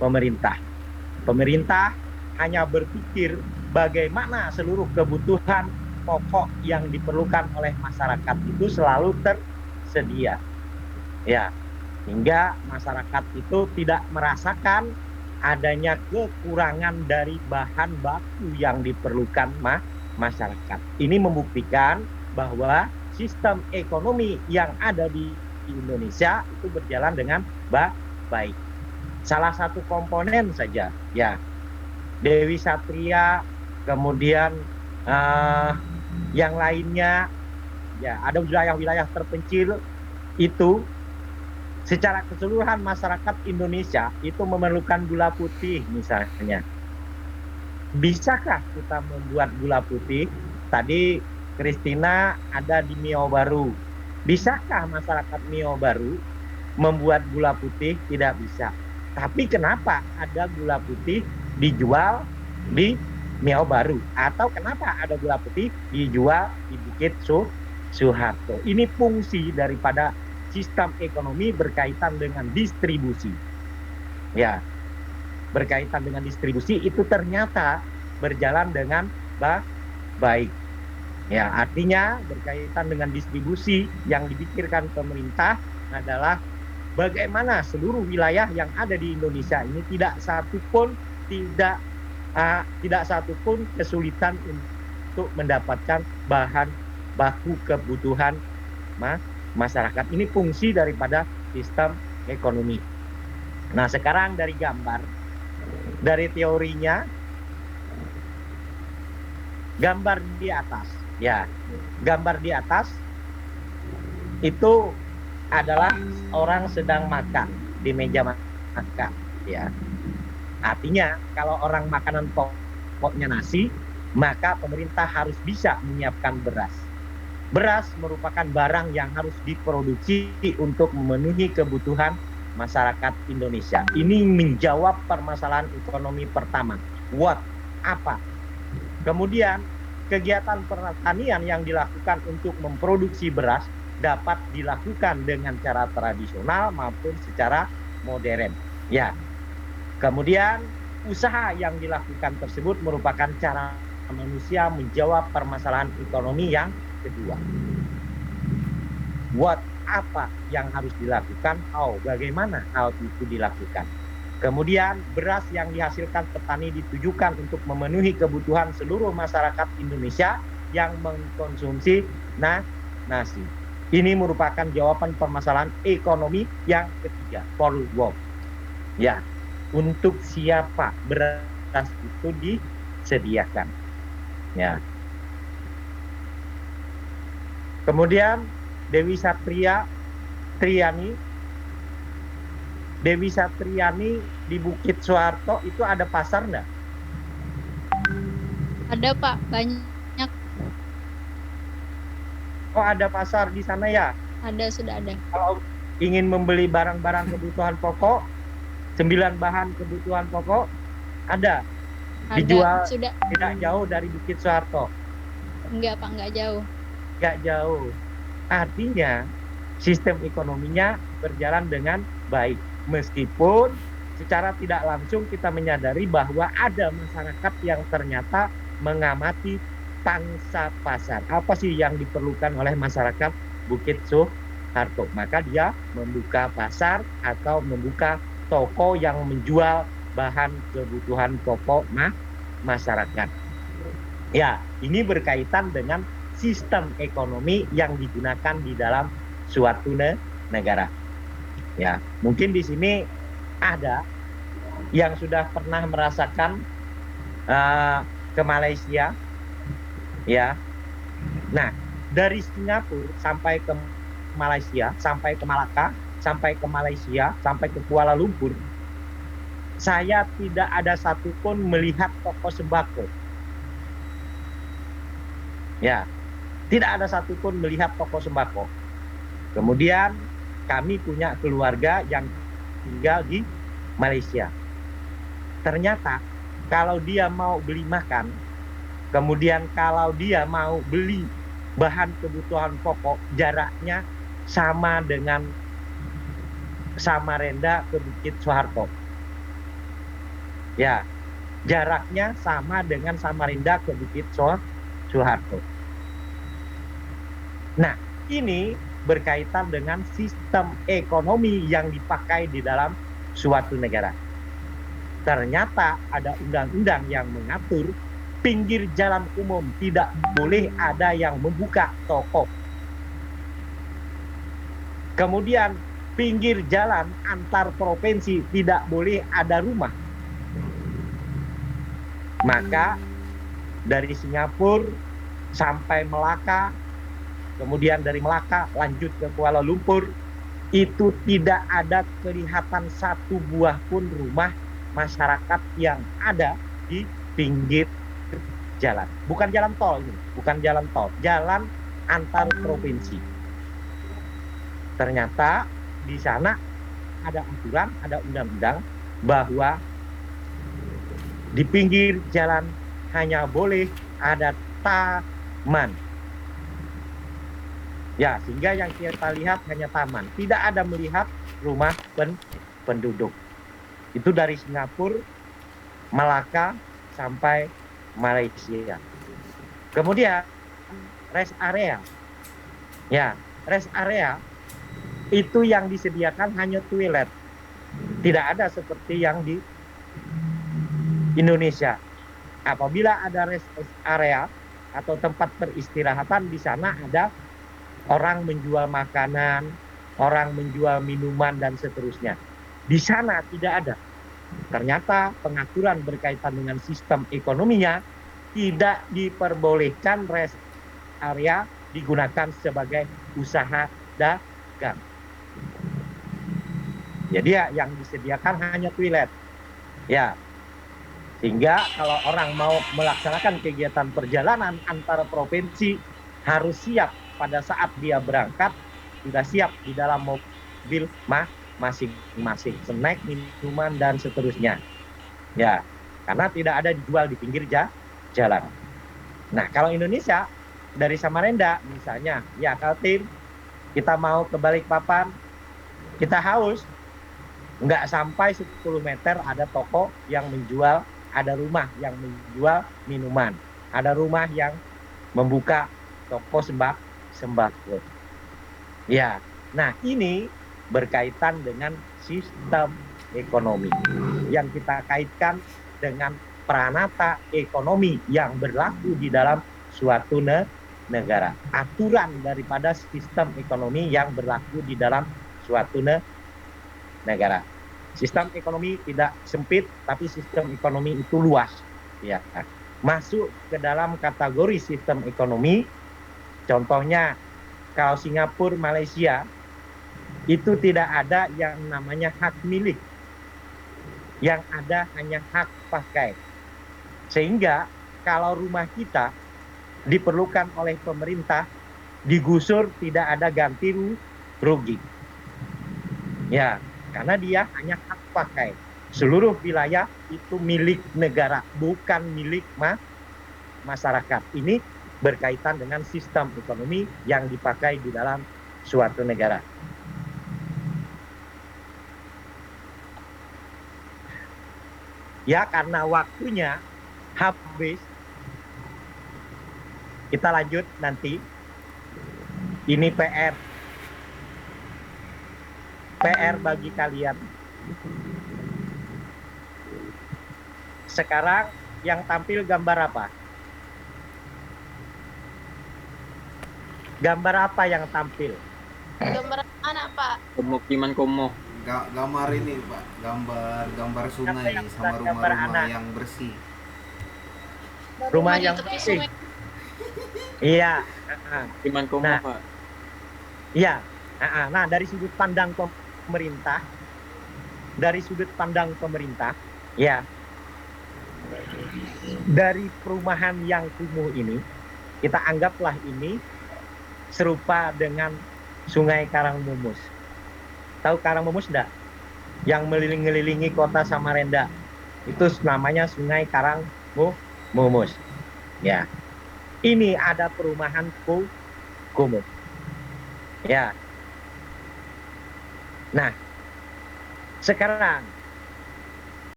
pemerintah. Pemerintah hanya berpikir bagaimana seluruh kebutuhan pokok yang diperlukan oleh masyarakat itu selalu tersedia. Ya, hingga masyarakat itu tidak merasakan adanya kekurangan dari bahan baku yang diperlukan masyarakat. Ini membuktikan bahwa sistem ekonomi yang ada di Indonesia itu berjalan dengan baik. Salah satu komponen saja, ya, Dewi Satria, kemudian yang lainnya, ya, ada wilayah-wilayah terpencil itu secara keseluruhan masyarakat Indonesia itu memerlukan gula putih misalnya. Bisakah kita membuat gula putih? Tadi Kristina ada di Mio Baru. Bisakah masyarakat Mio Baru membuat gula putih? Tidak bisa. Tapi kenapa ada gula putih dijual di Mio Baru? Atau kenapa ada gula putih dijual di Bukit Soeharto? Ini fungsi daripada sistem ekonomi berkaitan dengan distribusi. Ya, berkaitan dengan distribusi itu ternyata berjalan dengan baik. Ya, artinya berkaitan dengan distribusi yang dipikirkan pemerintah adalah bagaimana seluruh wilayah yang ada di Indonesia ini tidak satu pun kesulitan untuk mendapatkan bahan baku kebutuhan masyarakat. Ini fungsi daripada sistem ekonomi. Nah, sekarang dari gambar, dari teorinya, gambar di atas, ya, gambar di atas itu adalah orang sedang makan di meja makan, ya. Artinya kalau orang makanan pokoknya nasi, maka pemerintah harus bisa menyiapkan beras. Beras merupakan barang yang harus diproduksi untuk memenuhi kebutuhan masyarakat Indonesia. Ini menjawab permasalahan ekonomi pertama. What? Apa? Kemudian kegiatan pertanian yang dilakukan untuk memproduksi beras dapat dilakukan dengan cara tradisional maupun secara modern. Ya. Kemudian usaha yang dilakukan tersebut merupakan cara manusia menjawab permasalahan ekonomi yang kedua. What? Apa yang harus dilakukan? Bagaimana hal itu dilakukan? Kemudian beras yang dihasilkan petani ditujukan untuk memenuhi kebutuhan seluruh masyarakat Indonesia yang mengkonsumsi nasi. Ini merupakan jawaban permasalahan ekonomi yang ketiga. For what? Ya, untuk siapa beras itu disediakan? Ya. Kemudian Dewi Satriani di Bukit Soeharto itu ada pasar enggak? Ada Pak, banyak. Oh, ada pasar di sana ya? Ada, sudah ada. Kalau ingin membeli barang-barang kebutuhan pokok, 9 bahan kebutuhan pokok, ada. Dijual sudah. Tidak jauh dari Bukit Soeharto. Enggak Pak, enggak jauh. Enggak jauh. Artinya sistem ekonominya berjalan dengan baik. Meskipun secara tidak langsung kita menyadari bahwa ada masyarakat yang ternyata mengamati pangsa pasar. Apa sih yang diperlukan oleh masyarakat Bukit Soeharto? Maka dia membuka pasar atau membuka toko yang menjual bahan kebutuhan pokok masyarakat. Ya, ini berkaitan dengan sistem ekonomi yang digunakan di dalam suatu negara. Ya, mungkin di sini ada yang sudah pernah merasakan ke Malaysia, ya. Nah, dari Singapura sampai ke Malaysia, sampai ke Malaka, sampai ke Malaysia, sampai ke Kuala Lumpur, saya tidak ada satupun melihat toko sembako. Ya, tidak ada satupun melihat toko sembako. Kemudian kami punya keluarga yang tinggal di Malaysia. Ternyata kalau dia mau beli makan, kemudian kalau dia mau beli bahan kebutuhan pokok, jaraknya sama dengan Samarinda ke Bukit Soeharto. Ya, jaraknya sama dengan Samarinda ke Bukit Soeharto. Nah, ini berkaitan dengan sistem ekonomi yang dipakai di dalam suatu negara. Ternyata ada undang-undang yang mengatur pinggir jalan umum tidak boleh ada yang membuka toko. Kemudian pinggir jalan antar provinsi tidak boleh ada rumah. Maka dari Singapura sampai Melaka, kemudian dari Melaka lanjut ke Kuala Lumpur, itu tidak ada kelihatan satu buah pun rumah masyarakat yang ada di pinggir jalan. Bukan jalan tol ini, bukan jalan tol, jalan antar provinsi. Ternyata di sana ada aturan, ada undang-undang bahwa di pinggir jalan hanya boleh ada taman. Ya, sehingga yang kita lihat hanya taman. Tidak ada melihat rumah penduduk. Itu dari Singapura, Malaka, sampai Malaysia. Kemudian, rest area. Ya, rest area itu yang disediakan hanya toilet. Tidak ada seperti yang di Indonesia. Apabila ada rest area atau tempat peristirahatan, di sana ada orang menjual makanan, orang menjual minuman, dan seterusnya. Di sana tidak ada. Ternyata pengaturan berkaitan dengan sistem ekonominya tidak diperbolehkan rest area digunakan sebagai usaha dagang. Jadi ya yang disediakan hanya toilet. Ya. Sehingga kalau orang mau melaksanakan kegiatan perjalanan antara provinsi harus siap pada saat dia berangkat, sudah siap di dalam mobil masing-masing, snack, minuman, dan seterusnya. Ya, karena tidak ada dijual di pinggir jalan. Nah, kalau Indonesia dari Samarinda misalnya, ya Kaltim, kita mau ke Balikpapan, kita haus, nggak sampai 10 meter ada toko yang menjual, ada rumah yang menjual minuman, ada rumah yang membuka toko sembako. Ya, nah ini berkaitan dengan sistem ekonomi yang kita kaitkan dengan pranata ekonomi yang berlaku di dalam suatu negara. Aturan daripada sistem ekonomi yang berlaku di dalam suatu negara. Sistem ekonomi tidak sempit, tapi sistem ekonomi itu luas. Ya, masuk ke dalam kategori sistem ekonomi. Contohnya, kalau Singapura, Malaysia, itu tidak ada yang namanya hak milik. Yang ada hanya hak pakai. Sehingga kalau rumah kita diperlukan oleh pemerintah, digusur tidak ada ganti rugi. Ya, karena dia hanya hak pakai. Seluruh wilayah itu milik negara, bukan milik masyarakat. Ini berkaitan dengan sistem ekonomi yang dipakai di dalam suatu negara. Ya, karena waktunya habis, kita lanjut nanti. Ini PR bagi kalian. Sekarang yang tampil gambar apa? Gambar apa yang tampil? Gambar anak, Pak. Pemukiman kumuh. Gambar ini, Pak. Gambar sungai yang sama gambar rumah-rumah anak? yang bersih. Rumah di yang tepi bersih. sungai. Iya. Pemukiman kumuh, Nah. Pak. Iya. Nah, dari sudut pandang pemerintah, ya, dari perumahan yang kumuh ini, kita anggaplah ini serupa dengan Sungai Karangmumus. Tahu Karangmumus enggak? Yang mengelilingi kota Samarinda. Itu namanya Sungai Karangmumus. Ya. Ini ada perumahan kumuh. Ya. Nah, sekarang